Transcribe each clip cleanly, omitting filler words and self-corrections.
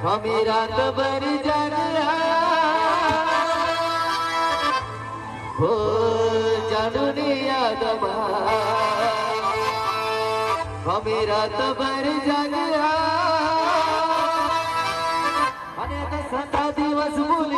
हमें रात भर जागया हो जानू ने याद हमें रात भर जागया અને દસતા દિવસ ભૂલ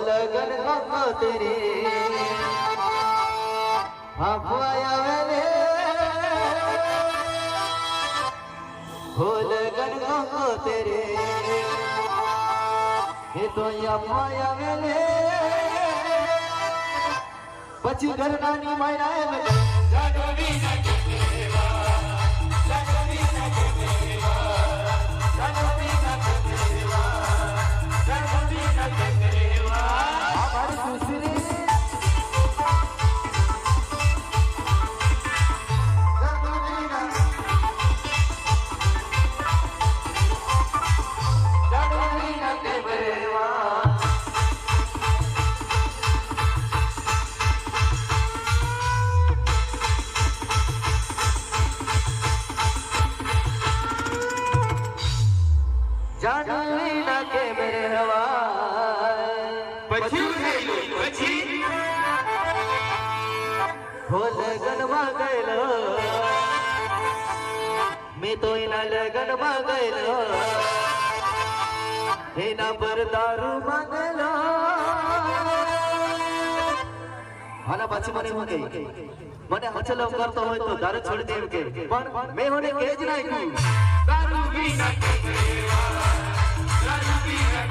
लगन तेरे आया वेले हो लगन तेरे हे तो आया वेले पची घर नानी मायना जानवी के मेरे हवा हो लगन गयलो मैं तो इना लगन गयलो एना पर दारू मांगलो आना पाછી મને હું ગઈ મને હચલો કરતો હોય તો દારૂ છોડી દેવ કે પણ મે હોને કેજ નાખ્યું દારૂ પીના दारू पीना